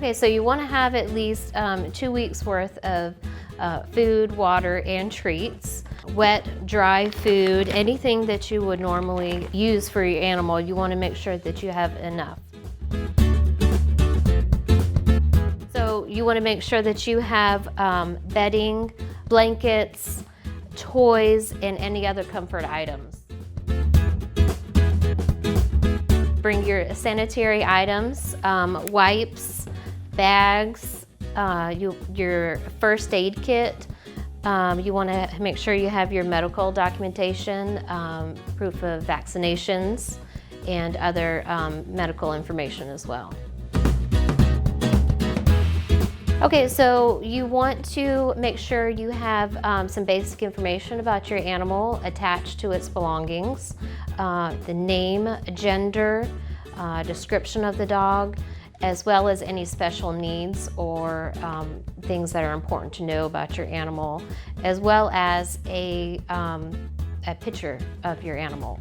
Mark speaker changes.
Speaker 1: Okay, so you want to have at least 2 weeks worth of food, water, and treats. Wet, dry food, anything that you would normally use for your animal, you want to make sure that you have enough. So you want to make sure that you have bedding, blankets, toys, and any other comfort items. Bring your sanitary items, wipes, bags, your first aid kit. You want to make sure you have your medical documentation, proof of vaccinations, and other medical information as well. Okay, so you want to make sure you have some basic information about your animal attached to its belongings. The name, gender, description of the dog, as well as any special needs or things that are important to know about your animal, as well as a picture of your animal.